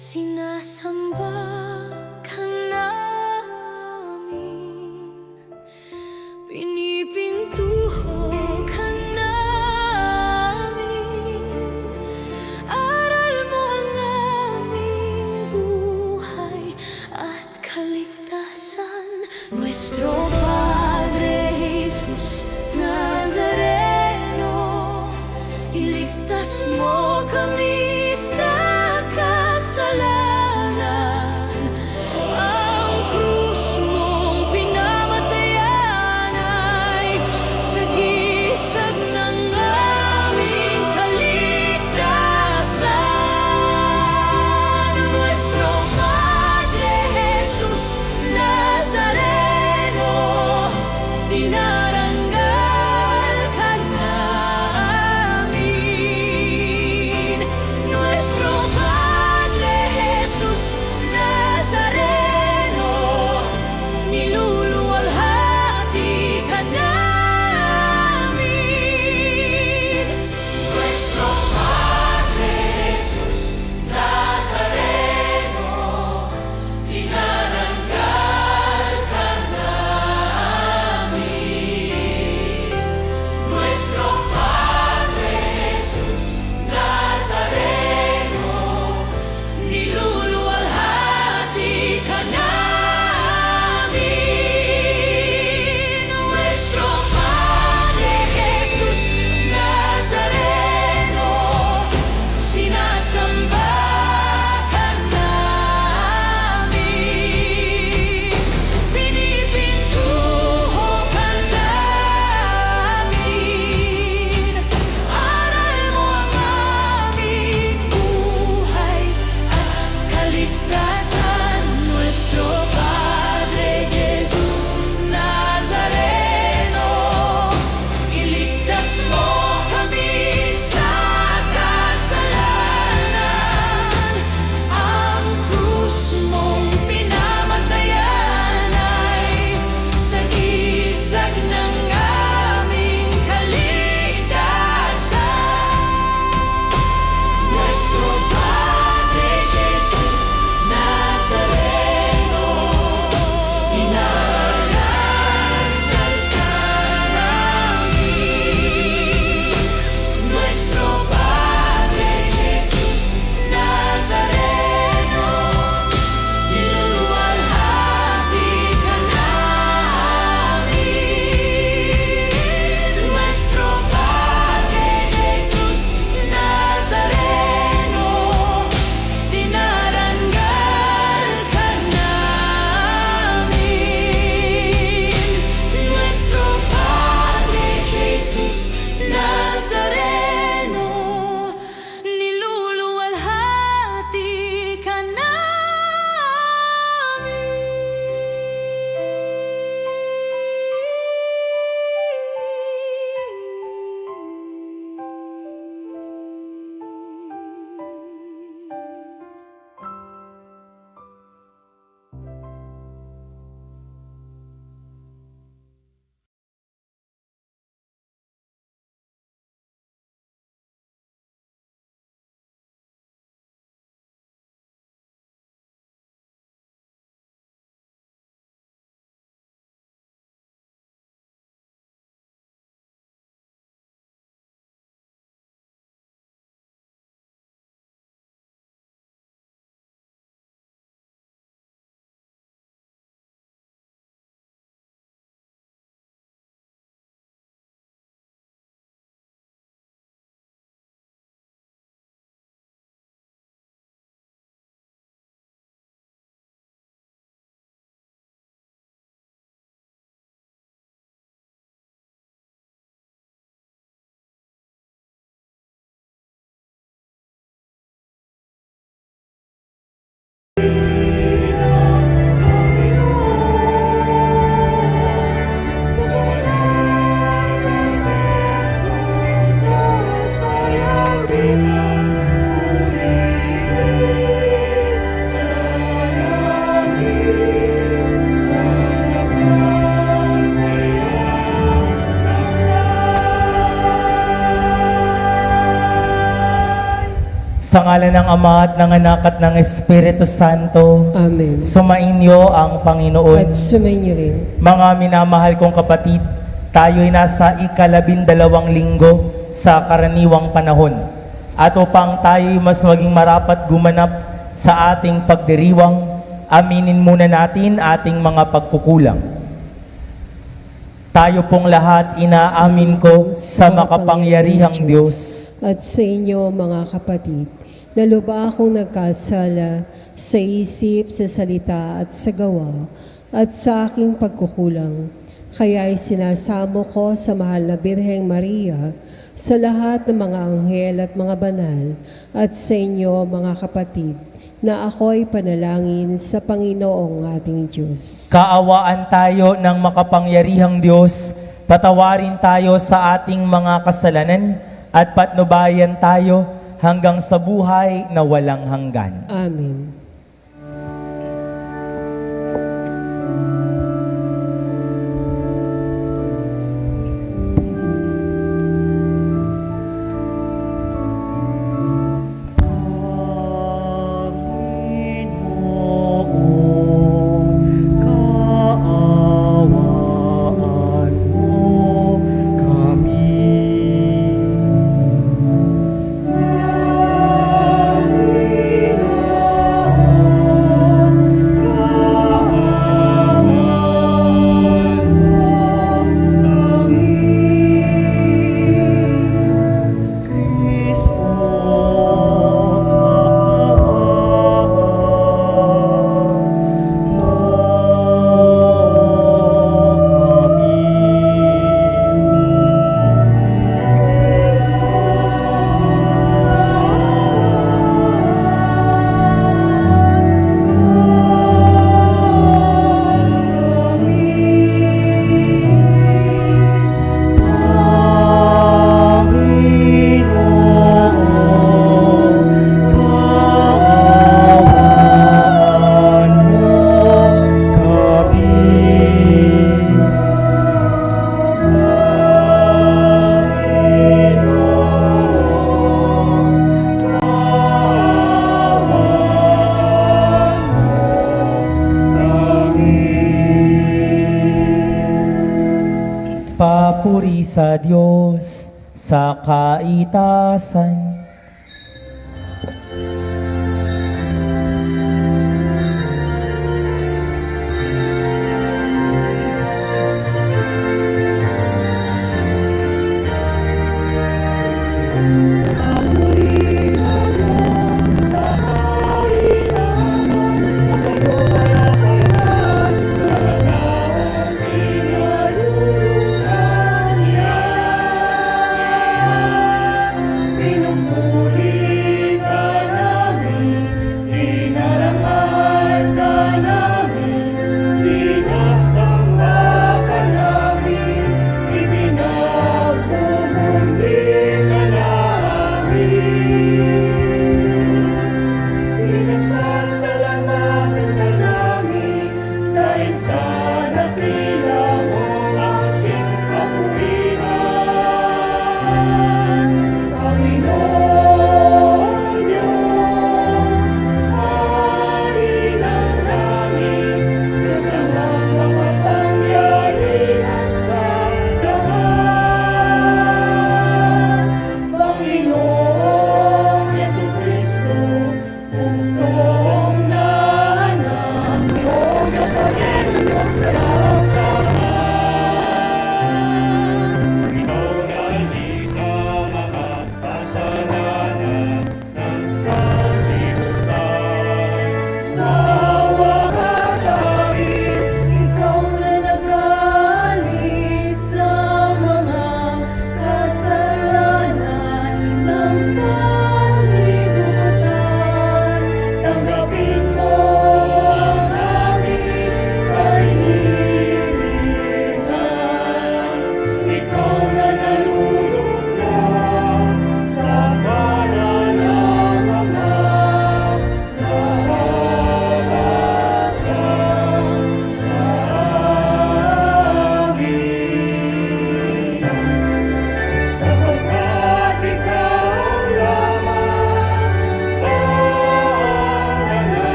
sinasamba ka namin, pinipintuho ka namin. Aral mo ang aming buhay at kaligtasan. Nuestro Padre Jesus Nazareno, iligtas mo kami sa kasalanan. Sa ngalan ng Ama at ng Anak at ng Espiritu Santo, Amen. sumainyo ang Panginoon. At sumainyo rin. Mga minamahal kong kapatid, tayo'y nasa ika-12 linggo sa karaniwang panahon. At upang tayo'y mas maging marapat gumanap sa ating pagdiriwang, aminin muna natin ating mga pagkukulang. Tayo pong lahat inaamin ko sa makapangyarihang Diyos. At sa inyo, mga kapatid, na lubha akong nagkasala sa isip, sa salita at sa gawa, at sa aking pagkukulang. Kaya'y sinasamo ko sa mahal na Birheng Maria, sa lahat ng mga anghel at mga banal, at sa inyo, mga kapatid, na ako'y panalangin sa Panginoong ating Diyos. Kaawaan tayo ng makapangyarihang Diyos, patawarin tayo sa ating mga kasalanan at patnubayan tayo hanggang sa buhay na walang hanggan. Amen. Papuri sa Diyos sa kaitasan.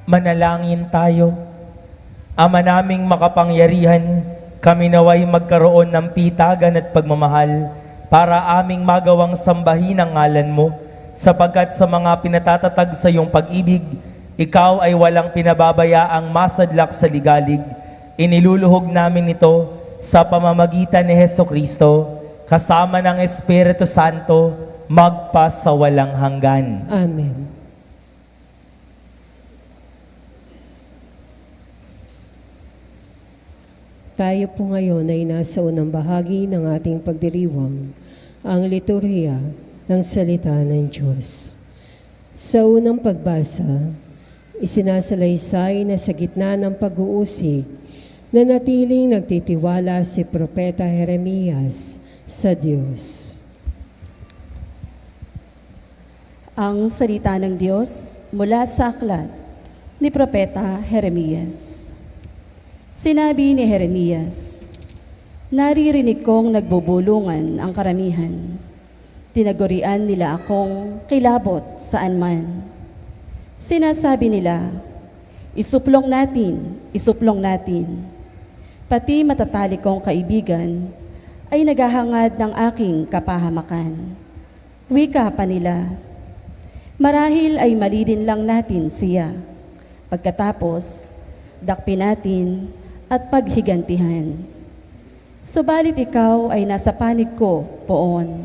Manalangin tayo. Ama naming makapangyarihan, kami naway magkaroon ng pitagan at pagmamahal para aming magawang sambahin ang ngalan mo, sapagkat sa mga pinatatatag sa iyong pag-ibig, ikaw ay walang pinababayaang masadlak sa ligalig. Iniluluhog namin ito sa pamamagitan ni Hesukristo, kasama ng Espiritu Santo, magpa sa walang hanggan. Amen. Tayo po ngayon ay nasa unang bahagi ng ating pagdiriwang, ang liturhiya ng salita ng Diyos. Sa unang pagbasa, isinasalaysay na sa gitna ng pag-uusig, na natiling nagtitiwala si Propeta Jeremias sa Diyos. Ang salita ng Diyos mula sa aklat ni Propeta Jeremias. Sinabi ni Jeremias, naririnig kong nagbubulungan ang karamihan. Tinagurian nila akong kilabot saan man. Sinasabi nila, isuplong natin. Pati matatalik kong kaibigan ay naghahangad ng aking kapahamakan. Wika pa nila, marahil ay mali din lang natin siya. Pagkatapos, dakpin natin at paghigantihan. Subalit ikaw ay nasa panig ko, poon.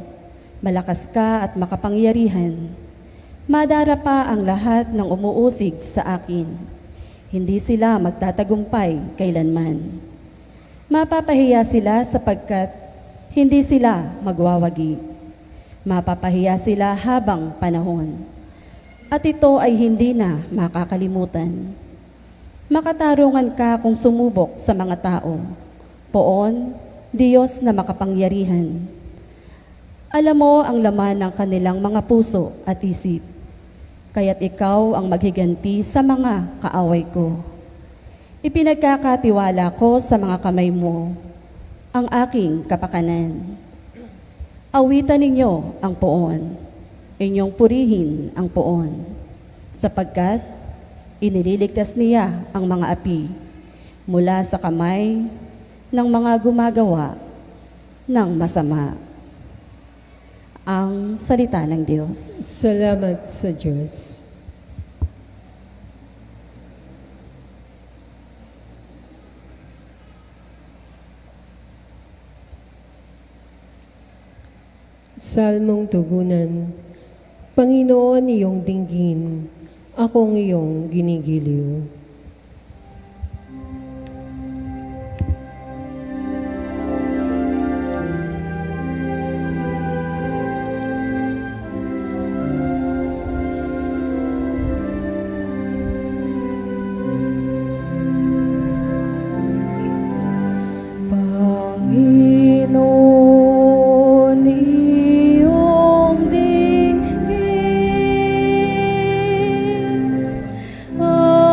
Malakas ka at makapangyarihan. Madara pa ang lahat ng umuusig sa akin. Hindi sila magtatagumpay kailanman. Mapapahiya sila sapagkat hindi sila magwawagi. Mapapahiya sila habang panahon. At ito ay hindi na makakalimutan. Makatarungan ka kung sumubok sa mga tao. Poon, Diyos na makapangyarihan. Alam mo ang laman ng kanilang mga puso at isip. Kaya't ikaw ang maghiganti sa mga kaaway ko. Ipinagkakatiwala ko sa mga kamay mo ang aking kapakanan. Awitan ninyo ang poon. Inyong purihin ang poon. Sapagkat inililigtas niya ang mga api mula sa kamay ng mga gumagawa ng masama. Ang salita ng Diyos. Salamat sa Diyos. Salmong tugunan. Panginoon, iyong dinggin, akong iyong ginigiliw. Panginoon, iyong dinggin,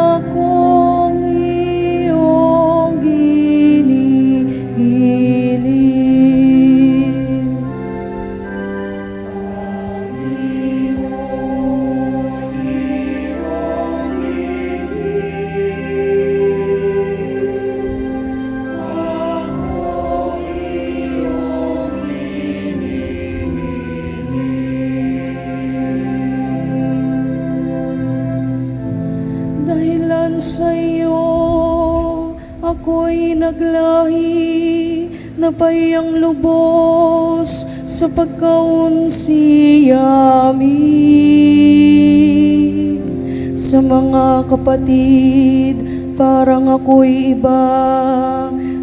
akong iyong ginigiliw. Dahilan sa iyo, ako'y naglahi, napayang lubos sa pagkaunsiyami. Sa mga kapatid, parang ako'y iba,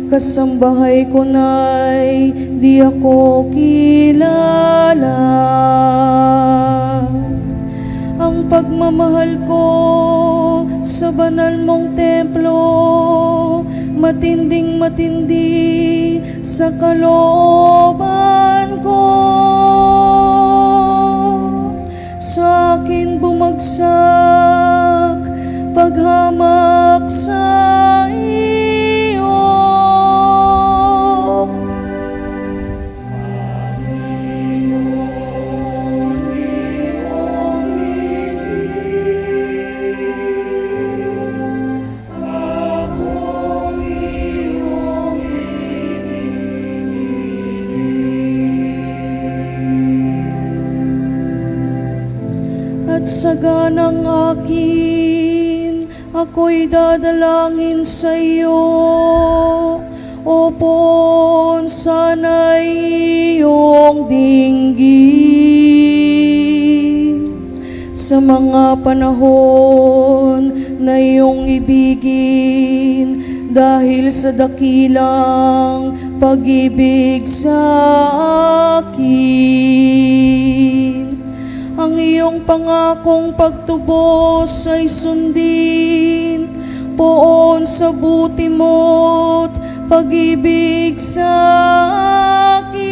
kasambahay ko na'y di ako kilala. Ang pagmamahal ko sa banal mong templo, matinding matindi sa kalooban ko. Sa akin bumagsak paghamak sa iyo. saganang akin, ako'y dadalangin sa iyo. O Poon, sana'y iyong dinggin sa mga panahon na iyong ibigin, dahil sa dakilang pag-ibig sa akin. Ang iyong pangakong pagtubos ay sundin, Poon, sa buti mo't pag-ibig sa akin.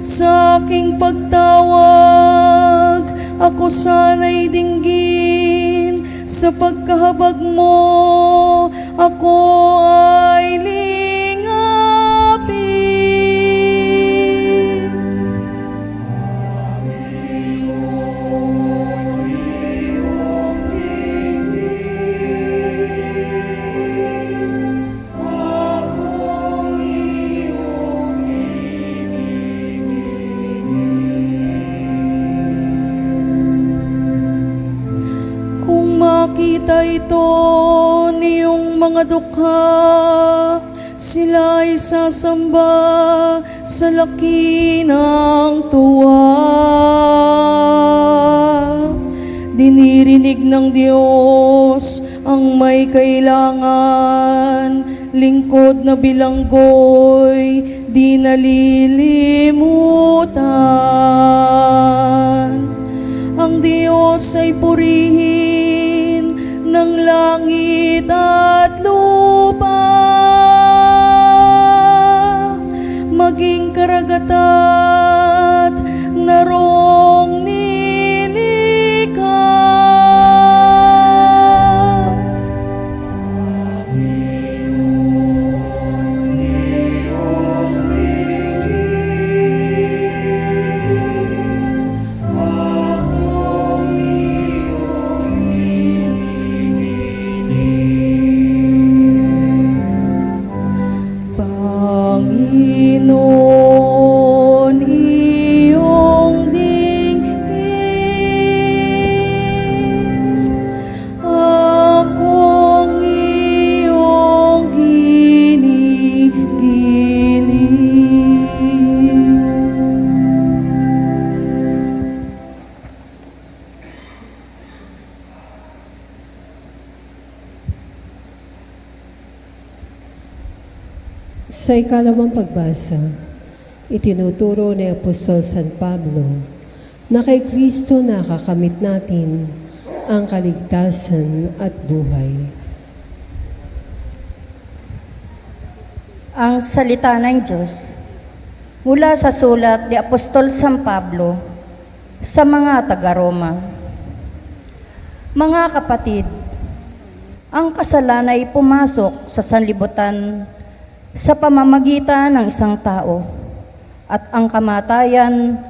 Sa aking pagtawag, ako sana'y dinggin, sa pagkahabag mo, ako ay lingapin. Kung makita ito niyong mga dukha, sila'y sasamba sa laki ng tuwa. Dinirinig ng Diyos ang may kailangan, lingkod na bilanggo'y di nalilimutan. Ang Diyos ay purihin ng langit at lupa, maging karagat narong nilikha. Panginoon, iyong dinggin, akong iyong ginigiling. Sa ikalawang pagbasa, itinuturo ni Apostol San Pablo na kay Kristo nakakamit natin ang kaligtasan at buhay. Ang salita ng Diyos mula sa sulat ni Apostol San Pablo sa mga taga-Roma. Mga kapatid, ang kasalan ay pumasok sa sanlibutan sa pamamagitan ng isang tao, at ang kamatayan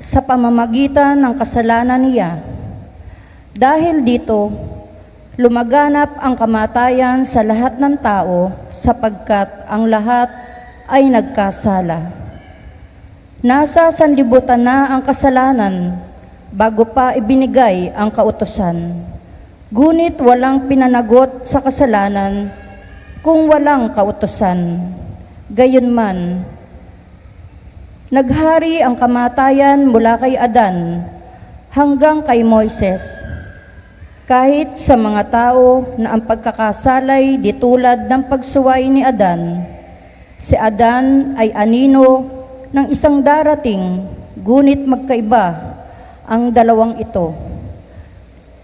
sa pamamagitan ng kasalanan niya. Dahil dito, lumaganap ang kamatayan sa lahat ng tao, sapagkat ang lahat ay nagkasala. Nasa sanlibutan na ang kasalanan bago pa ibinigay ang kautusan. Ngunit walang pinanagot sa kasalanan kung walang kautusan. Gayunman, naghari ang kamatayan mula kay Adan hanggang kay Moises, kahit sa mga tao na ang pagkakasalay di tulad ng pagsuway ni Adan. Si Adan ay anino ng isang darating, ngunit magkaiba ang dalawang ito,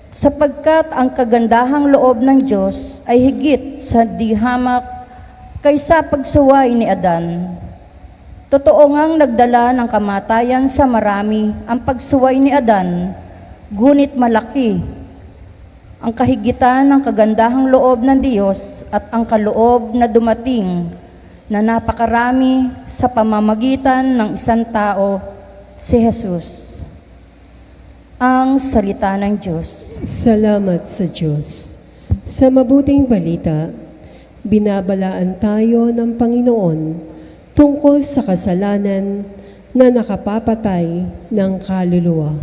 sapagkat ang kagandahang loob ng Diyos ay higit sa dihamak kaysa pagsuway ni Adan. Totoo ngang nagdala ng kamatayan sa marami ang pagsuway ni Adan, ngunit malaki ang kahigitan ng kagandahang loob ng Diyos at ang kaloob na dumating na napakarami sa pamamagitan ng isang tao, si Jesus. Ang salita ng Diyos. Salamat sa Diyos. Sa mabuting balita, binabalaan tayo ng Panginoon tungkol sa kasalanan na nakapapatay ng kaluluwa.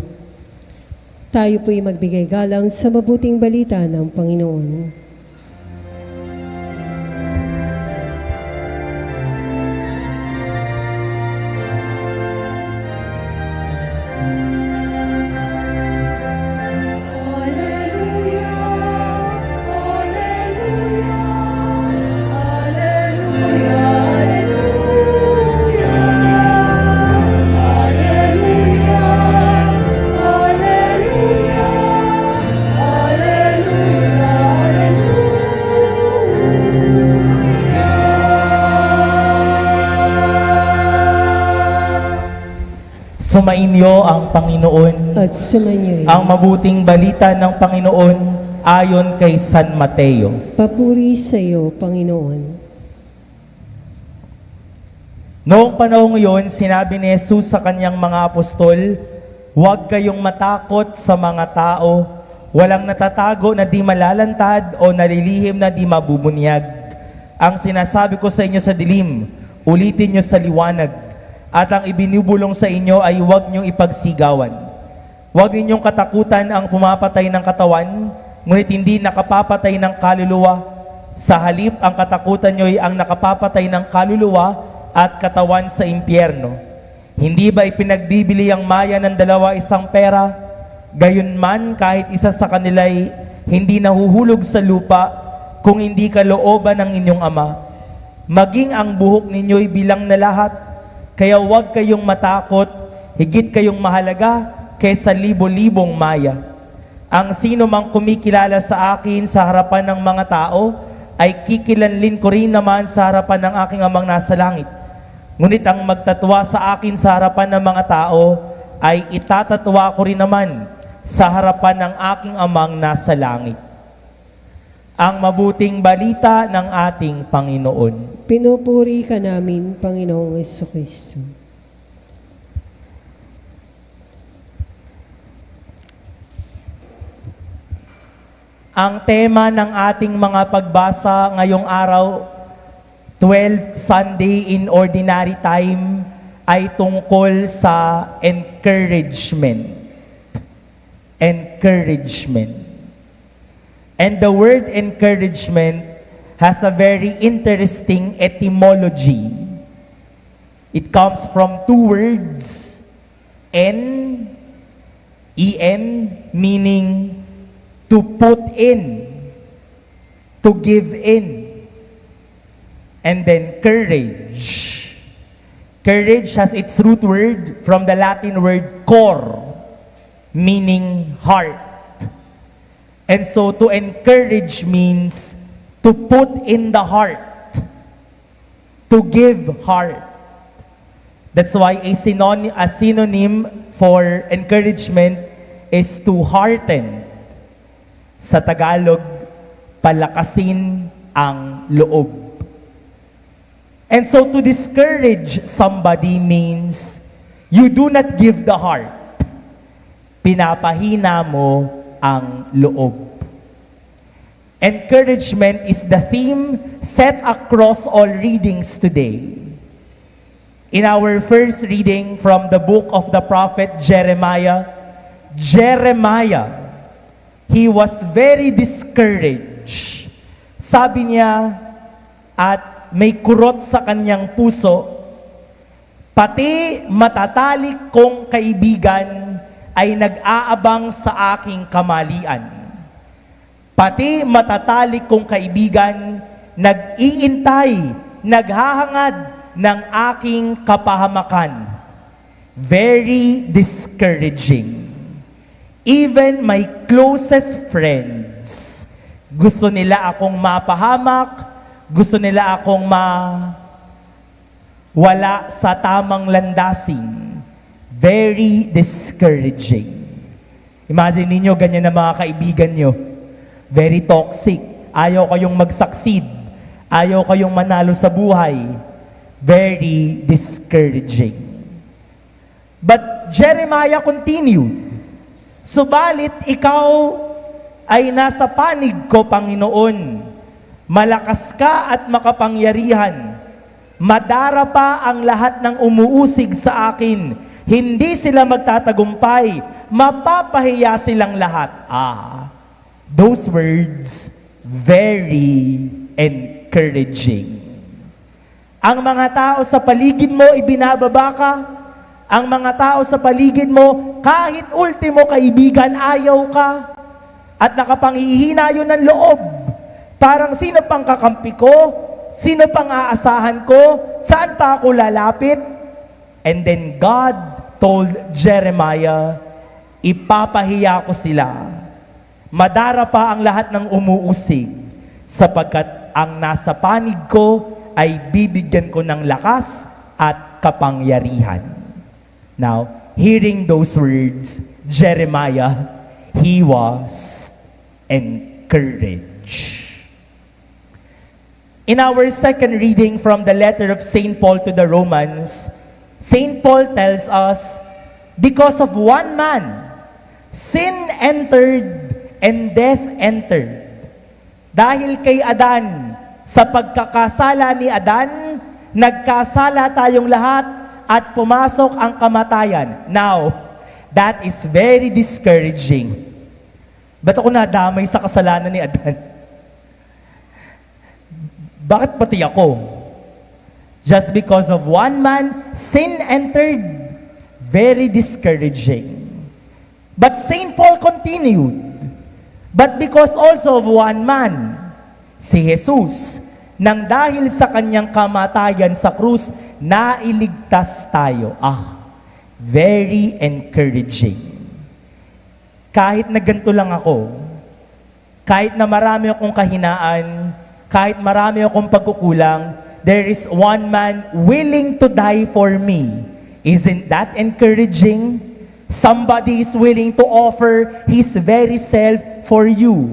Tayo po'y magbigay galang sa mabuting balita ng Panginoon. Sumainyo ang Panginoon. At sumanyo'y Ang mabuting balita ng Panginoon ayon kay San Mateo. papuri sa iyo, Panginoon. Noong panahon yon, sinabi ni Jesus sa kanyang mga apostol, "Huwag kayong matakot sa mga tao, walang natatago na di malalantad o nalilihim na di mabubunyag. Ang sinasabi ko sa inyo sa dilim, ulitin nyo sa liwanag. At ang ibinubulong sa inyo ay huwag niyong ipagsigawan. Huwag ninyong katakutan ang pumapatay ng katawan, ngunit hindi nakapapatay ng kaluluwa. Sa halip, ang katakutan niyo ay ang nakapapatay ng kaluluwa at katawan sa impyerno. Hindi ba ipinagbibili ang maya ng 2 pera? Gayunman, kahit isa sa kanila'y hindi nahuhulog sa lupa kung hindi kalooban ng inyong Ama. Maging ang buhok ninyo'y bilang na lahat. Kaya huwag kayong matakot, higit kayong mahalaga kaysa libo-libong maya. Ang sino mang kumikilala sa akin sa harapan ng mga tao, ay kikilanlin ko rin naman sa harapan ng aking Amang nasa langit. Ngunit ang magtatwa sa akin sa harapan ng mga tao, ay itatatwa ko rin naman sa harapan ng aking Amang nasa langit." Ang mabuting balita ng ating Panginoon. Pinupuri ka namin, Panginoong Jesucristo. Ang tema ng ating mga pagbasa ngayong araw, 12th Sunday in Ordinary Time, ay tungkol sa encouragement. Encouragement. And the word encouragement has a very interesting etymology. It comes from 2 words, en, meaning to put in, to give in, and then courage. Courage has its root word from the Latin word cor, meaning heart. And so to encourage means to put in the heart, to give heart. That's why a synonym for encouragement is to hearten. Sa Tagalog, palakasin ang loob. And so to discourage somebody means you do not give the heart. Pinapahina mo ang loob. Encouragement is the theme set across all readings today. In our first reading from the book of the prophet Jeremiah, he was very discouraged. Sabi niya, at may kurot sa kanyang puso, "Pati matatalik kong kaibigan ay nag-aabang sa aking kamalian. Pati matatalik kong kaibigan, nag-iintay, naghahangad ng aking kapahamakan." Very discouraging. Even my closest friends, gusto nila akong mapahamak, gusto nila akong wala sa tamang landasin. Very discouraging. Imagine ninyo, ganyan na mga kaibigan nyo. Very toxic. Ayaw kayong mag-succeed. Ayaw kayong manalo sa buhay. Very discouraging. But Jeremiah continued, "Subalit ikaw ay nasa panig ko, Panginoon. Malakas ka at makapangyarihan. Madarapa ang lahat ng umuusig sa akin. Hindi sila magtatagumpay. Mapapahiya silang lahat. Those words, very encouraging. Ang mga tao sa paligid mo, ibinababa ka. Ang mga tao sa paligid mo, kahit ultimo kaibigan, ayaw ka. At nakapanghihina yun ng loob. Parang sino pang kakampi ko? Sino pang aasahan ko? Saan pa ako lalapit? And then God told Jeremiah, ipapahiya ko sila. Madarapa ang lahat ng umuusig, sapagkat ang nasa panig ko ay bibigyan ko ng lakas at kapangyarihan. Now, hearing those words, Jeremiah, he was encouraged. In our second reading from the letter of St. Paul to the Romans, St. Paul tells us, because of one man, sin entered and death entered. Dahil kay Adan, sa pagkakasala ni Adan, nagkasala tayong lahat at pumasok ang kamatayan. Now, that is very discouraging. Ba't ako nadamay sa kasalanan ni Adan? Bakit pati ako? Just because of one man, sin entered. Very discouraging. But St. Paul continued, but because also of one man, si Jesus, nang dahil sa kanyang kamatayan sa krus, nailigtas tayo. Very encouraging. Kahit na ganito lang ako, kahit na marami akong kahinaan, kahit marami akong pagkukulang, there is one man willing to die for me. Isn't that encouraging? Somebody is willing to offer his very self for you.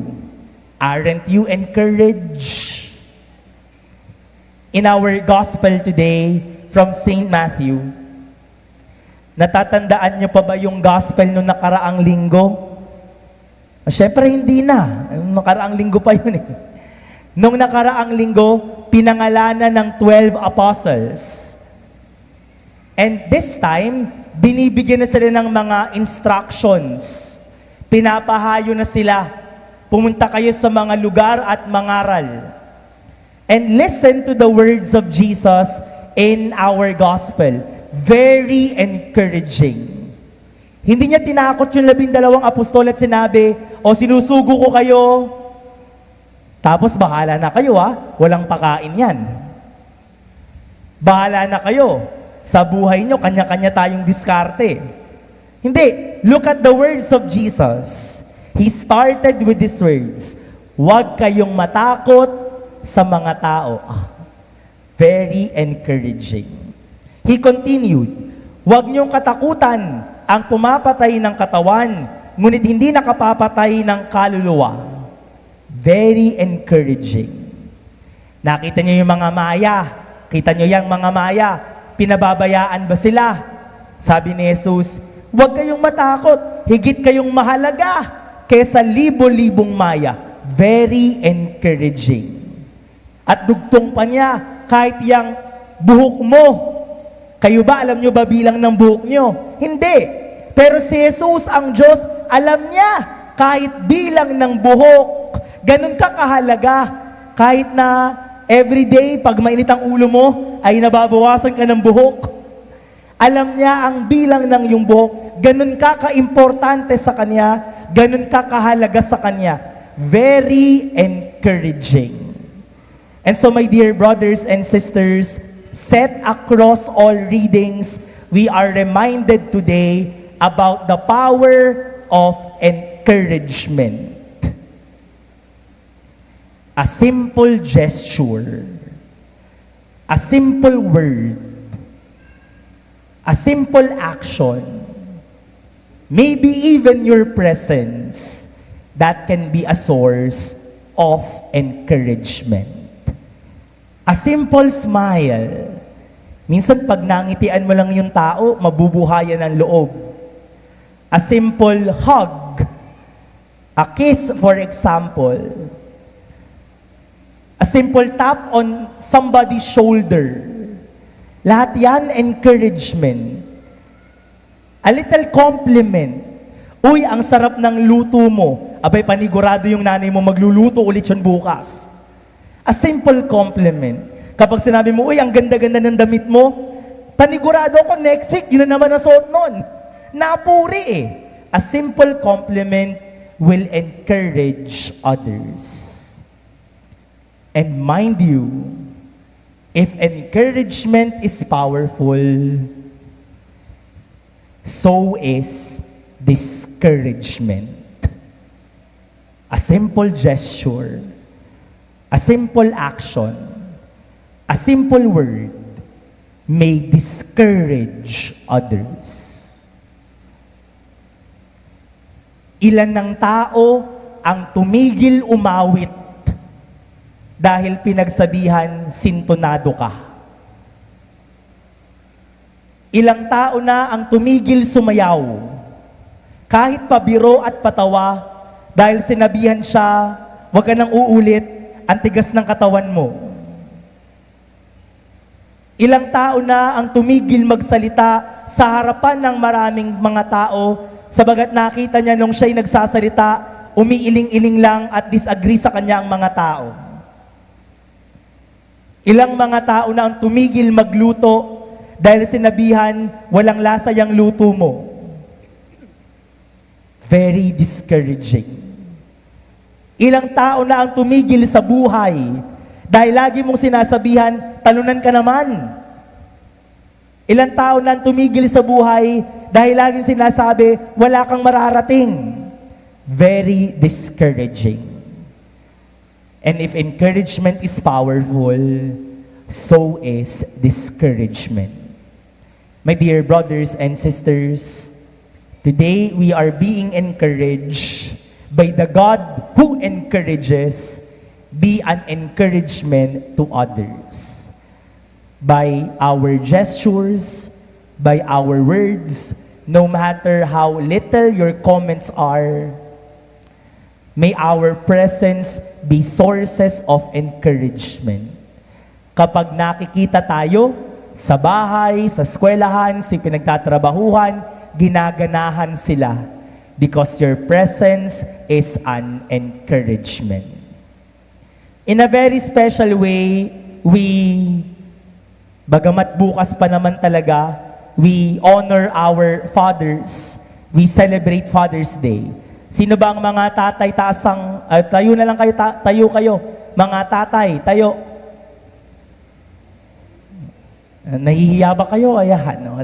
Aren't you encouraged? In our gospel today from St. Matthew, natatandaan niyo pa ba yung gospel nung nakaraang linggo? Siyempre hindi na. Nung nakaraang linggo pa yun eh. Nung nakaraang linggo, pinangalanan ng 12 apostles. And this time, binibigyan na sila ng mga instructions. Pinapahayo na sila. Pumunta kayo sa mga lugar at mangaral. And listen to the words of Jesus in our gospel. Very encouraging. Hindi niya tinakot yung 12 apostol at sinabi, sinusugo ko kayo. Tapos bahala na kayo walang pakain yan. Bahala na kayo. Sa buhay nyo, kanya-kanya tayong diskarte. Hindi. Look at the words of Jesus. He started with these words, huwag kayong matakot sa mga tao. Very encouraging. He continued, huwag niyong katakutan ang pumapatay ng katawan, ngunit hindi nakapapatay ng kaluluwa. Very encouraging. Nakita niyo yung mga maya? Kita niyo yung mga maya? Pinababayaan ba sila? Sabi ni Jesus, huwag kayong matakot. Higit kayong mahalaga kesa libo-libong maya. Very encouraging. At dugtong pa niya, kahit yung buhok mo, kayo ba, alam nyo ba bilang ng buhok nyo? Hindi. Pero si Jesus, ang Diyos, alam niya, kahit bilang ng buhok, ganun ka kahalaga. Kahit na everyday, pag mainit ang ulo mo, ay nababawasan ka ng buhok. Alam niya ang bilang ng iyong buhok. Ganun ka ka-importante sa Kanya. Ganun ka kahalaga sa Kanya. Very encouraging. And so my dear brothers and sisters, set across all readings, we are reminded today about the power of encouragement. A simple gesture, a simple word, a simple action, maybe even your presence, that can be a source of encouragement. A simple smile. Minsan pag nangitian mo lang yung tao, mabubuhayan ang loob. A simple hug. A kiss, for example. A simple tap on somebody's shoulder. Lahat yan, encouragement. A little compliment. Uy, ang sarap ng luto mo. Abay, panigurado yung nanay mo, magluluto ulit yun bukas. A simple compliment. Kapag sinabi mo, uy, ang ganda-ganda ng damit mo, panigurado ako next week, yun na naman ang suot nun. Napuri eh. A simple compliment will encourage others. And mind you, if encouragement is powerful, so is discouragement. A simple gesture, a simple action, a simple word may discourage others. Ilan ng tao ang tumigil umawit dahil pinagsabihan, sintonado ka. Ilang tao na ang tumigil sumayaw, kahit pabiro at patawa, dahil sinabihan siya, huwag ka nang uulit, ang tigas ng katawan mo. Ilang tao na ang tumigil magsalita sa harapan ng maraming mga tao, sabagat nakita niya nung siya'y nagsasalita, umiiling-iling lang at disagree sa kanya ang mga tao. Ilang mga tao na ang tumigil magluto dahil sinabihan, walang lasa yung luto mo. Very discouraging. Ilang tao na ang tumigil sa buhay dahil lagi mong sinasabihan, talunan ka naman. Ilang tao na ang tumigil sa buhay dahil laging sinasabi, wala kang mararating. Very discouraging. And if encouragement is powerful, so is discouragement. My dear brothers and sisters, today we are being encouraged by the God who encourages, be an encouragement to others. By our gestures, by our words, no matter how little your comments are, may our presence be sources of encouragement. Kapag nakikita tayo sa bahay, sa eskwelahan, sa pinagtatrabahuhan, ginaganahan sila because your presence is an encouragement. In a very special way, bagamat bukas pa naman talaga, we honor our fathers. We celebrate Father's Day. Sino ba ang mga tatay taasang, tayo na lang kayo, tayo kayo. Mga tatay, tayo. Nahihiya ba kayo? Ayan. No?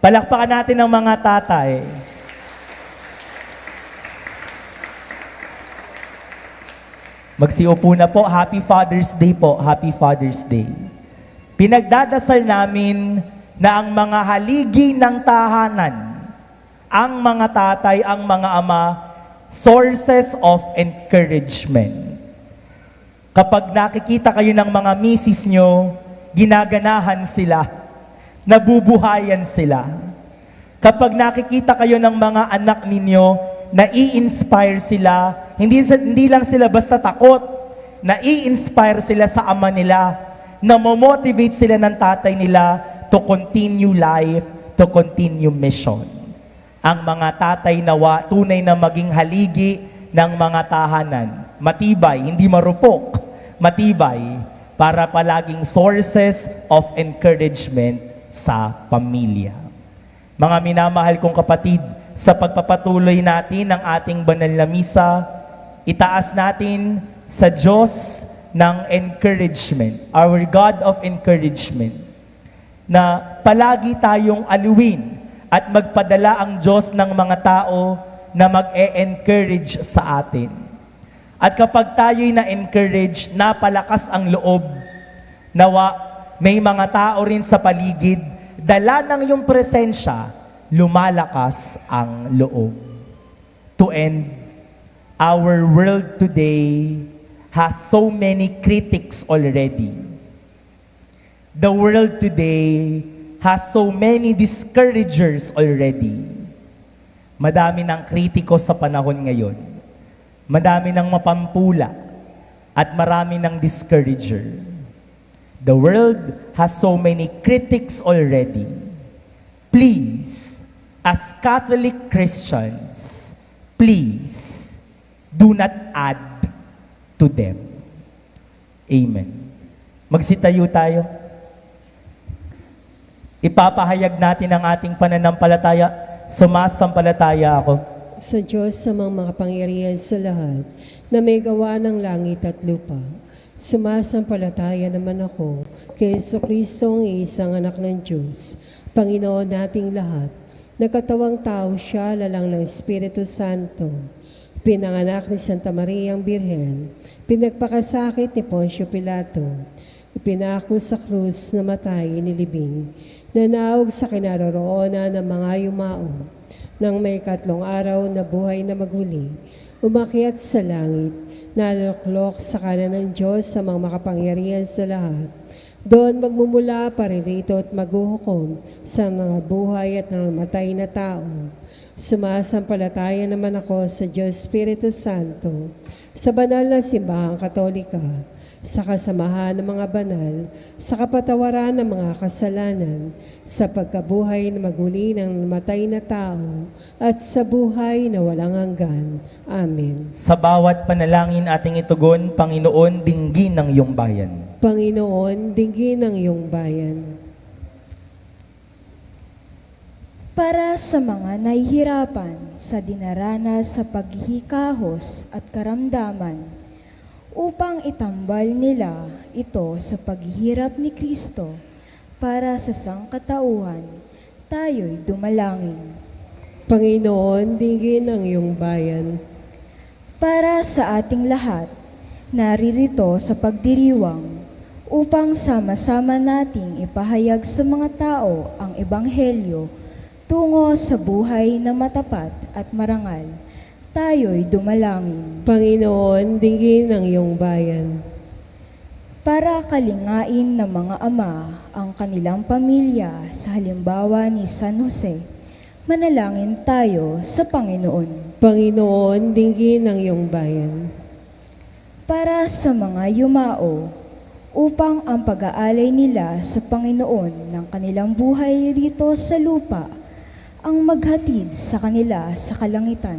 Palakpakan natin ang mga tatay. Magsiupo na po. Happy Father's Day po. Happy Father's Day. Pinagdadasal namin na ang mga haligi ng tahanan, ang mga tatay, ang mga ama, sources of encouragement. Kapag nakikita kayo ng mga misis nyo, ginaganahan sila, nabubuhayan sila. Kapag nakikita kayo ng mga anak ninyo, nai-inspire sila, hindi lang sila basta takot, nai-inspire sila sa ama nila, na-motivate sila ng tatay nila to continue life, to continue mission. Ang mga tatay nawa, tunay na maging haligi ng mga tahanan. Matibay, hindi marupok. Matibay, para palaging sources of encouragement sa pamilya. Mga minamahal kong kapatid, sa pagpapatuloy natin ng ating banal na misa, itaas natin sa Diyos ng encouragement, our God of encouragement, na palagi tayong aluin at magpadala ang Diyos ng mga tao na mag-e-encourage sa atin. At kapag tayo'y na-encourage, napalakas ang loob, nawa may mga tao rin sa paligid, dala ng iyong presensya, lumalakas ang loob. To end, our world today has so many critics already. The world today has so many discouragers already. Madami ng kritiko sa panahon ngayon. Madami ng mapampula at marami ng discourager. The world has so many critics already. Please, as Catholic Christians, please do not add to them. Amen. Magsitayo tayo. Ipapahayag natin ang ating pananampalataya. Sumasampalataya ako Sa Diyos sa mga makapangyarihan sa lahat, na may gawa ng langit at lupa. Sumasampalataya naman ako kay Jesucristo ang isang anak ng Diyos, Panginoon nating lahat. Nagkatawang tao siya, lalang ng Espiritu Santo. Pinanganak ni Santa Maria ang Birhen. Pinagpakasakit ni Poncio Pilato. Ipinako sa krus, namatay, inilibing. Nanaog sa kinaroroonan ng mga yumao. Nang may 3 araw na buhay na maghuli, umakyat sa langit, naluklok sa kanan ng Diyos sa mga makapangyarihan sa lahat. Doon magmumula paririto at maghuhukom sa mga buhay at namatay na tao. Sumasampalataya naman ako sa Diyos Espiritu Santo, sa banal na simbahang katolika, sa kasamahan ng mga banal, sa kapatawaran ng mga kasalanan, sa pagkabuhay na maguli ng namatay na tao, at sa buhay na walang hanggan. Amen. sa bawat panalangin ating itugon, Panginoon, dinggin ng iyong bayan. Panginoon, dinggin ang iyong bayan. Para sa mga nahihirapan sa dinaranas sa paghihikahos at karamdaman, upang itambal nila ito sa paghihirap ni Kristo para sa sangkatauhan, tayo'y dumalangin. Panginoon, dinggin ang iyong bayan. Para sa ating lahat, naririto sa pagdiriwang, upang sama-sama nating ipahayag sa mga tao ang Ebanghelyo tungo sa buhay na matapat at marangal, tayo'y dumalangin. Panginoon, dinggin ang iyong bayan. Para kalingain ng mga ama ang kanilang pamilya sa halimbawa ni San Jose, manalangin tayo sa Panginoon. Panginoon, dinggin ang iyong bayan. Para sa mga yumao, upang ang pag-aalay nila sa Panginoon ng kanilang buhay rito sa lupa, ang maghatid sa kanila sa kalangitan,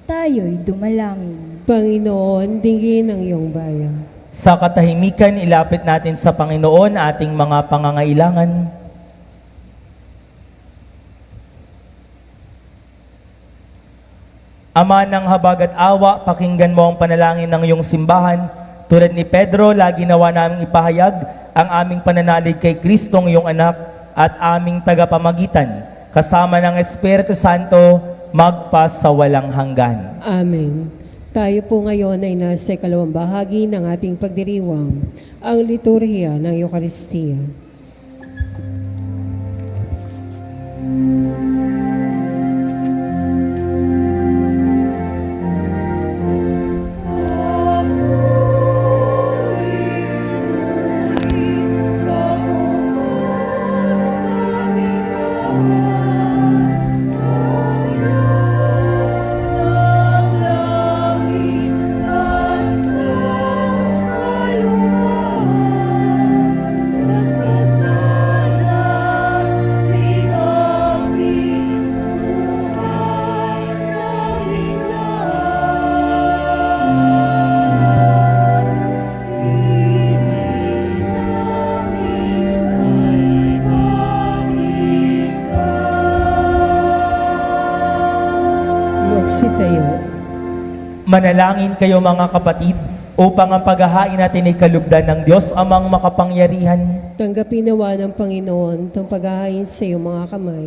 tayo'y dumalangin. Panginoon, dinggin ang iyong bayan. Sa katahimikan, ilapit natin sa Panginoon ating mga pangangailangan. Ama ng habag at awa, pakinggan mo ang panalangin ng iyong simbahan. Tulad ni Pedro, lagi nawa naming ipahayag ang aming pananalig kay Kristong iyong anak at aming tagapamagitan. Kasama ng Espiritu Santo, magpa sa walang hanggan. Amen. Tayo po ngayon ay nasa ikalawang bahagi ng ating pagdiriwang, ang liturhiya ng Eucharistia. Magsitayo. Manalangin kayo mga kapatid, upang ang paghahain natin ay kalugdan ng Diyos amang makapangyarihan. Tanggapin nawa ng Panginoon itong paghahain sa iyong mga kamay,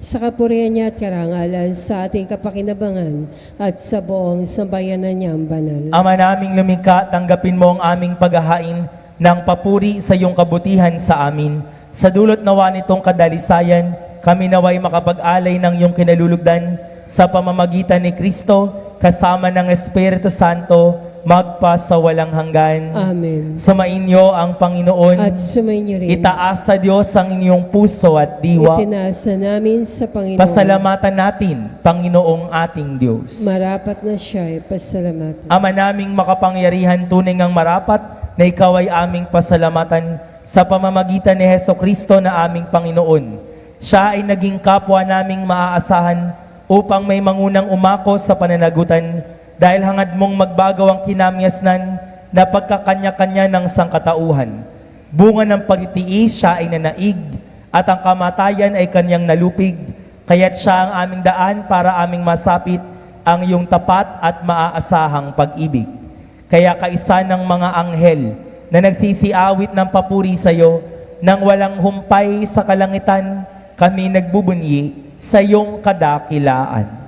sa kapurihan niya at karangalan sa ating kapakinabangan at sa buong sambayanan niyang banal. Ama naming lumikha, tanggapin mo ang aming paghahain ng papuri sa iyong kabutihan sa amin. Sa dulot nawa nitong kadalisayan, kami naway makapag-alay ng iyong kinalulugdan sa pamamagitan ni Kristo, kasama ng Espiritu Santo, magpa sa walang hanggan. Amen. Sumainyo ang Panginoon. At sumainyo rin. Itaas sa Diyos ang inyong puso at diwa. Itinaasa namin sa Panginoon. Pasalamatan natin, Panginoong ating Diyos. Marapat na siya ay pasalamatan. Ama naming makapangyarihan, tunay ngang marapat na ikaw ay aming pasalamatan. sa pamamagitan ni Heso Kristo na aming Panginoon. Siya ay naging kapwa naming maaasahan upang may mangunang umako sa pananagutan dahil hangad mong magbagaw ang kinamyasnan na pagkakanya-kanya ng sangkatauhan. Bunga ng pagtitiis siya ay nanaig at ang kamatayan ay kanyang nalupig, kaya't siya ang aming daan para aming masapit ang iyong tapat at maaasahang pag-ibig. Kaya kaisa ng mga anghel na nagsisiawit ng papuri sa iyo, nang walang humpay sa kalangitan, kami nagbubunyi sa iyong kadakilaan.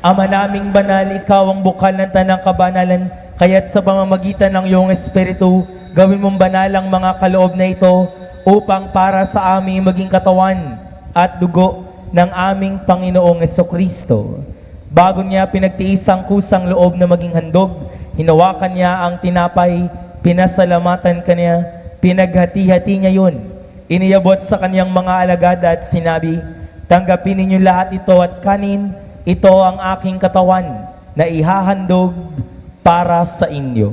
Ama naming banal, ikaw ang bukal ng tanang kabanalan, kaya't sa pamamagitan ng iyong Espiritu, gawin mong banal ang mga kaloob na ito upang para sa aming maging katawan at dugo ng aming Panginoong Jesucristo. Bago niya pinagtiis ang kusang loob na maging handog, hinawakan niya ang tinapay, pinasalamatan kanya, pinaghati-hati niya yun. Iniyabot sa kanyang mga alagad at sinabi, "Tanggapin ninyo lahat ito at kanin, ito ang aking katawan na ihahandog para sa inyo."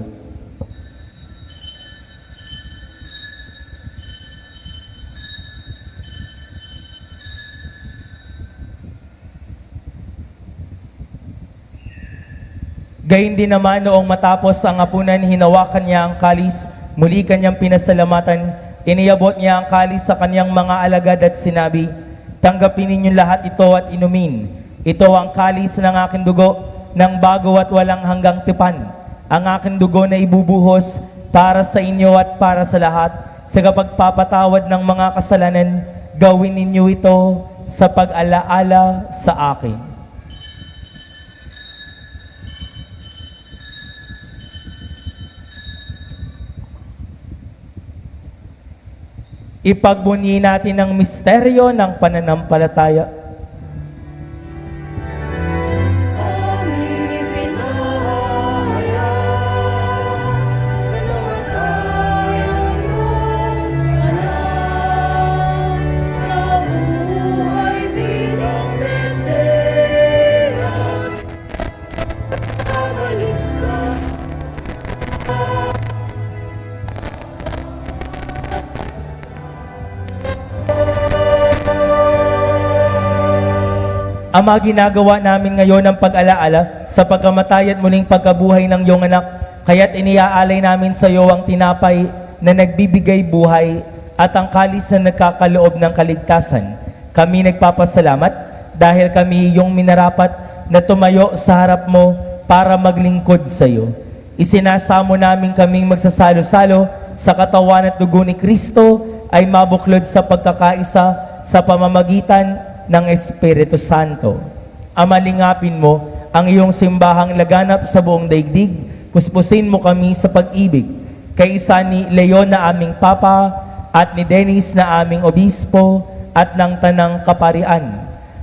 Gayun din naman noong matapos ang hapunan, hinawakan niya ang kalis, muli kanyang pinasalamatan, iniyabot niya ang kalis sa kanyang mga alagad at sinabi, "Tanggapin ninyo lahat ito at inumin. Ito ang kalis ng aking dugo, ng bago at walang hanggang tipan. Ang aking dugo na ibubuhos para sa inyo at para sa lahat, sa kapagpapatawad ng mga kasalanan. Gawin ninyo ito sa pag-alaala sa akin." Ipagbunyi natin ang misteryo ng pananampalataya. Ama, ginagawa namin ngayon ang pag-alaala sa pagkamatay at muling pagkabuhay ng iyong anak, kaya't iniaalay namin sa iyo ang tinapay na nagbibigay buhay at ang kalis na nagkakaloob ng kaligtasan. Kami nagpapasalamat dahil kami iyong minarapat na tumayo sa harap mo para maglingkod sa iyo. Isinasamo namin kaming magsasalo-salo sa katawan at dugo ni Kristo ay mabuklod sa pagkakaisa sa pamamagitan ng Espiritu Santo. Ama, lingapin mo ang iyong simbahang laganap sa buong daigdig, puspusin mo kami sa pag-ibig, kaisa ni Leon na aming Papa at ni Dennis na aming Obispo at ng Tanang Kaparian.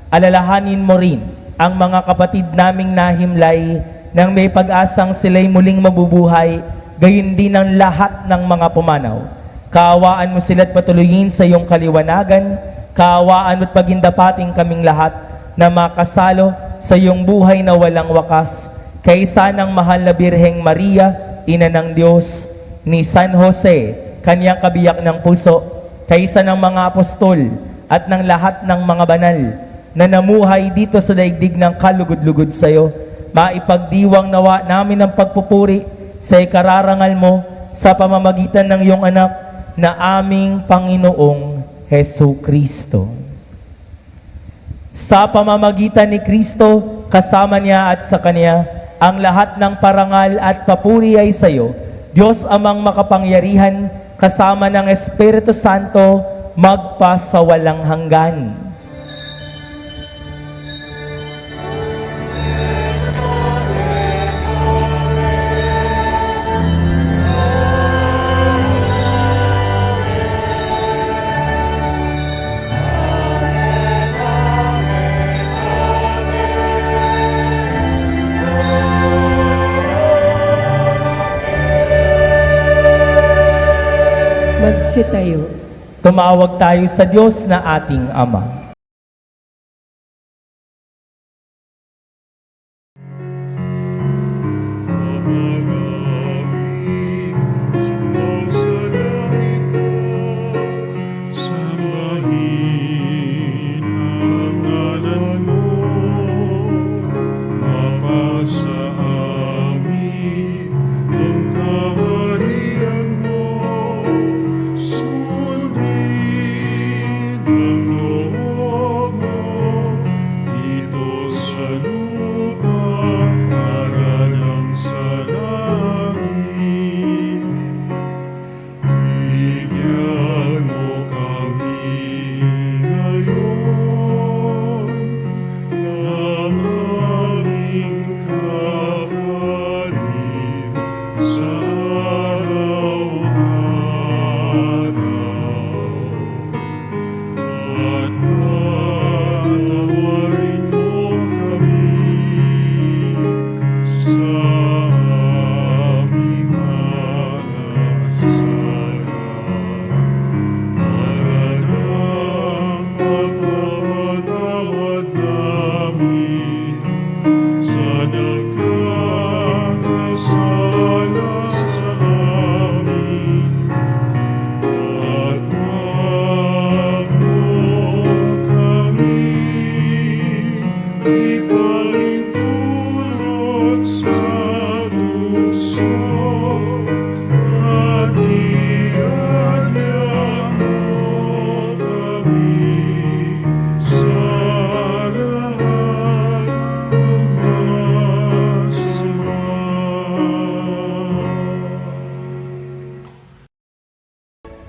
Alalahanin mo rin ang mga kapatid naming nahimlay nang may pag-asang sila'y muling mabubuhay, gayon din ang lahat ng mga pumanaw. Kaawaan mo sila't patuloyin sa iyong kaliwanagan, kaawaan mo't pagindapating kaming lahat na makasalo sa iyong buhay na walang wakas, kaisa ng mahal na Birheng Maria, Ina ng Diyos, ni San Jose, kanyang kabiyak ng puso, kaisa ng mga apostol at ng lahat ng mga banal na namuhay dito sa daigdig ng kalugod-lugod sa iyo. Maipagdiwang nawa namin ang pagpupuri sa ikararangal mo sa pamamagitan ng iyong anak na aming Panginoong Hesu Kristo. Sa pamamagitan ni Kristo, kasama niya at sa Kanya, ang lahat ng parangal at papuri ay sa iyo, Diyos amang makapangyarihan, kasama ng Espiritu Santo, magpa sa walang hanggan. Magsitayo. Tumawag tayo sa Diyos na ating Ama.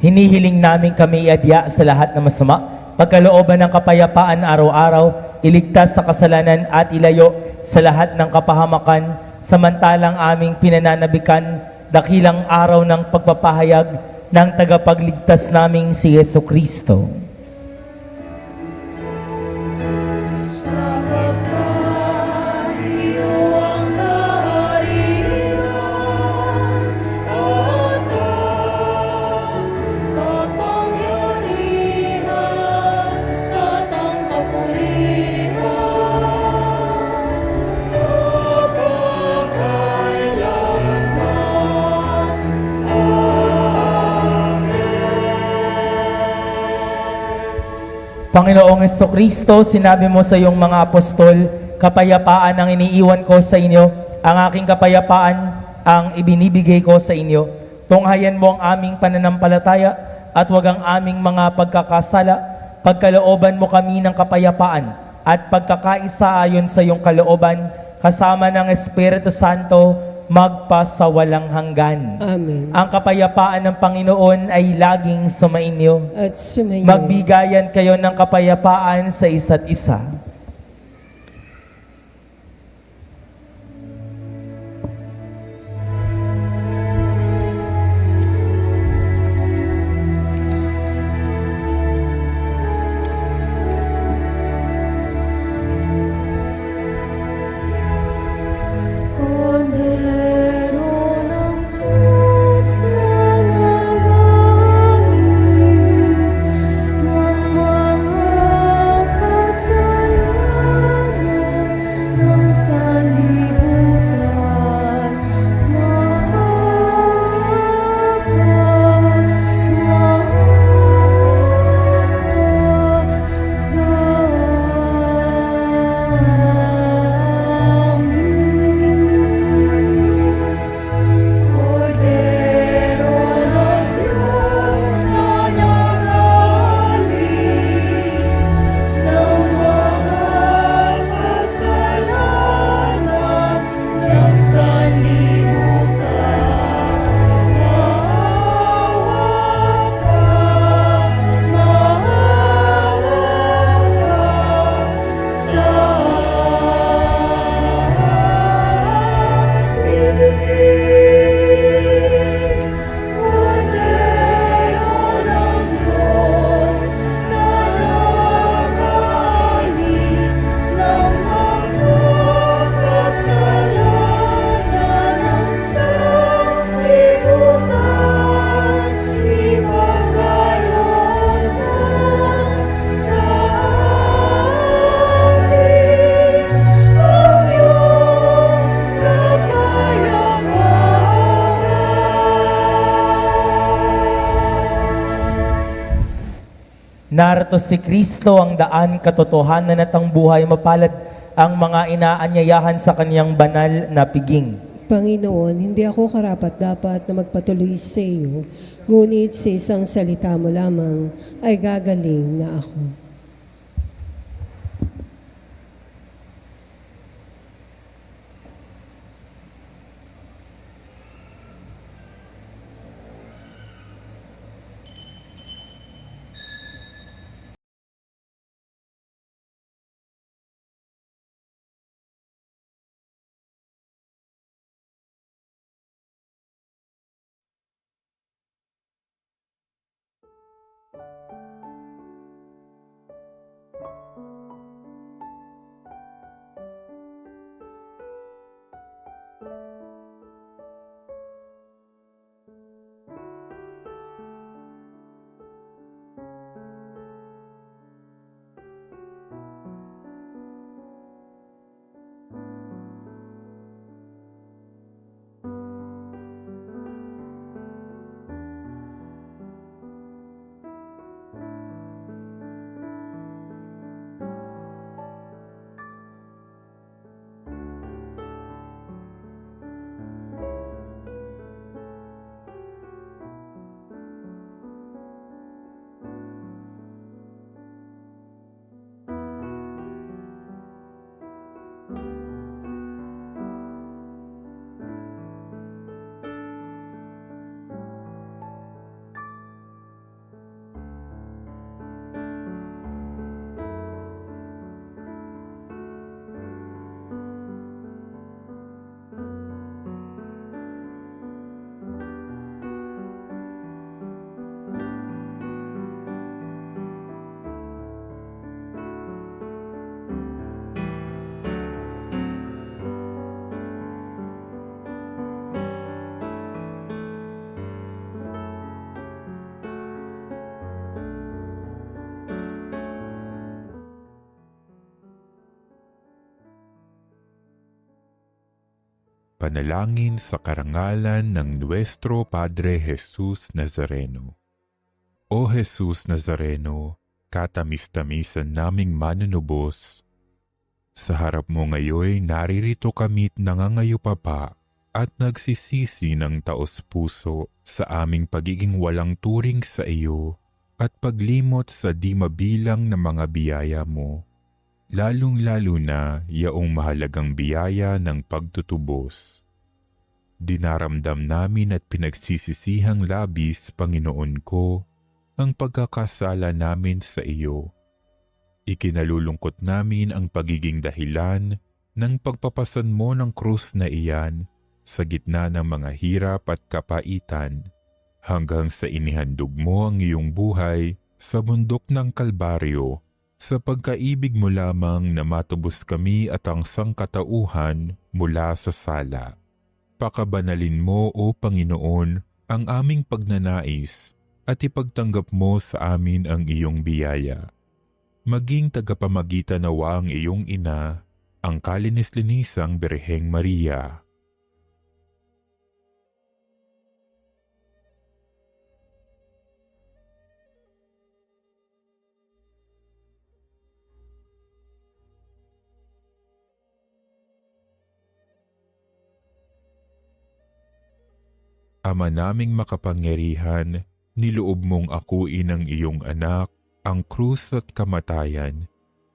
Hinihiling namin kami iadya sa lahat ng masama, pagkalooban ng kapayapaan araw-araw, iligtas sa kasalanan at ilayo sa lahat ng kapahamakan, samantalang aming pinananabikan dakilang araw ng pagpapahayag ng tagapagligtas naming si Yesu Kristo. Sapagkat iyo ang kaharian at ang kapangyarihan at ang kapurihan magpakailanman. Panginoong Jesucristo, sinabi mo sa iyong mga apostol, kapayapaan ang iniiwan ko sa inyo, ang aking kapayapaan ang ibinibigay ko sa inyo. Tunghayan mo ang aming pananampalataya at wag ang aming mga pagkakasala. Pagkalooban mo kami ng kapayapaan at pagkakaisa ayon sa iyong kalooban, kasama ng Espiritu Santo, magpa sa walang hanggan. Amen. Ang kapayapaan ng Panginoon ay laging sumainyo. At sumayo. Magbigayan kayo ng kapayapaan sa isa't isa. Kordero ng Diyos na nagwawalis ng mga kasalanan. Narito si Kristo ang daan, katotohanan at ang buhay. Mapalad ang mga inaanyayahan sa kaniyang banal na piging. Panginoon, hindi ako karapat-dapat na magpatuloy sa iyo, ngunit sa isang salita mo lamang ay gagaling na ako. Panalangin sa karangalan ng Nuestro Padre Jesus Nazareno. O Jesus Nazareno, katamis-tamisan naming manunubos, sa harap mo ngayon naririto kami't nangangayupapa at nagsisisi ng taos-puso sa aming pagiging walang turing sa iyo at paglimot sa di mabilang na mga biyaya mo, lalong-lalo na yaong mahalagang biyaya ng pagtutubos. Dinaramdam namin at pinagsisisihang labis, Panginoon ko, ang pagkakasala namin sa iyo. Ikinalulungkot namin ang pagiging dahilan ng pagpapasan mo ng krus na iyan sa gitna ng mga hirap at kapaitan, hanggang sa inihandog mo ang iyong buhay sa bundok ng Kalbaryo, sa pagkaibig mo lamang na matubos kami at ang sangkatauhan mula sa sala. Pakabanalin mo, O Panginoon, ang aming pagnanais at ipagtanggap mo sa amin ang iyong biyaya. Maging tagapamagitan nawa ang iyong ina, ang kalinis-linisang Birheng Maria. Ama naming makapangyarihan, niloob mong akuin ang iyong anak, ang krus at kamatayan,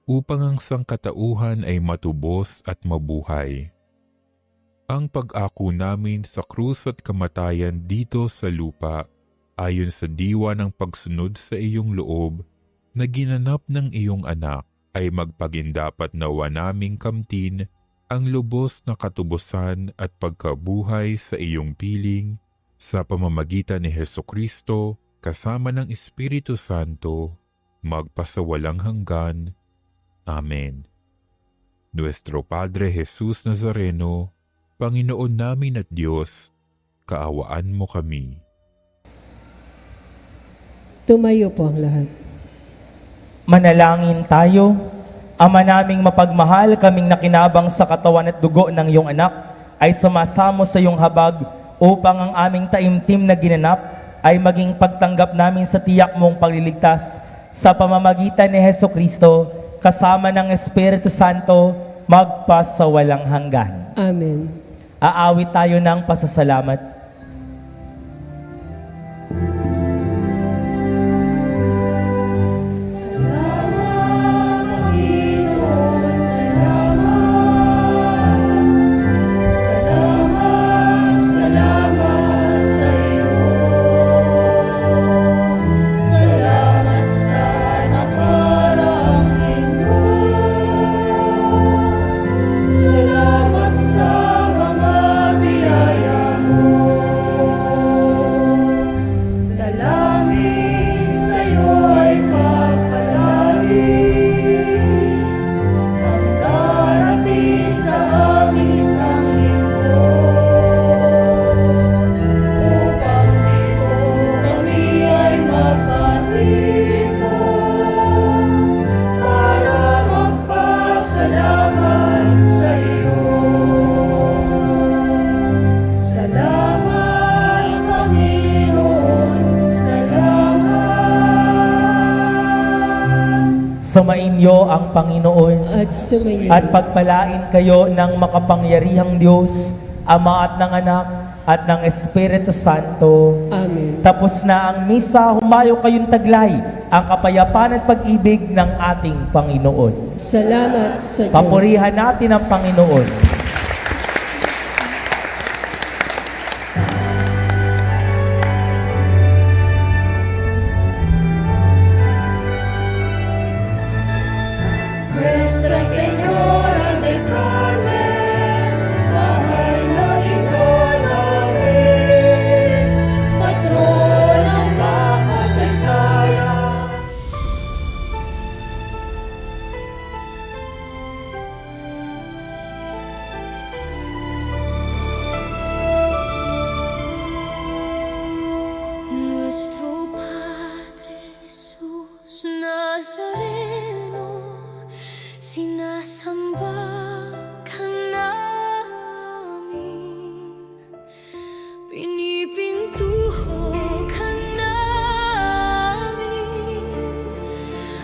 upang ang sangkatauhan ay matubos at mabuhay. Ang pag-ako namin sa krus at kamatayan dito sa lupa, ayon sa diwa ng pagsunod sa iyong loob, na ginanap ng iyong anak, ay magpagindapat nawa naming kamtin ang lubos na katubusan at pagkabuhay sa iyong piling, sa pamamagitan ni Hesukristo, kasama ng Espiritu Santo, magpasawalang hanggan. Amen. Nuestro Padre Jesus Nazareno, Panginoon namin at Diyos, kaawaan mo kami. Tumayo po ang lahat. Manalangin tayo. Ama naming mapagmahal, kaming nakinabang sa katawan at dugo ng iyong anak, ay sumasamo sa iyong habag upang ang aming taimtim na ginanap ay maging pagtanggap namin sa tiyak mong pagliligtas sa pamamagitan ni Heso Kristo, kasama ng Espiritu Santo, magpasawalang hanggan. Amen. Aawit tayo ng pasasalamat. Salamat, Panginoon, salamat. Salamat, salamat sa iyo. Salamat sa nakaraang linggo. Salamat sa mga biyaya mo. Dalangin sa iyo ay pagpalain ang darating sa aming isang linggo, upang dito kami ay magkatito para magpasalamat sa iyo. Salamat, Panginoon, salamat. Sumainyo ang Panginoon At sumayin. at pagpalain kayo ng makapangyarihang Diyos, Ama at ng Anak at ng Espiritu Santo. Amen. Tapos na ang misa, humayo kayong taglay ang kapayapaan at pag-ibig ng ating Panginoon. Salamat sa Diyos. Papurihan natin ang Panginoon. Nuestra Señora del Carmen, mahal na ikaw namin, patron ng makasaysayan. Nuestro Padre Jesús Nazareno, sinasamba ka namin, pinipintuho ka namin,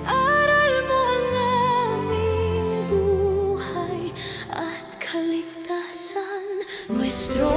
aral mo ang aming buhay at kaligtasan. Nuestro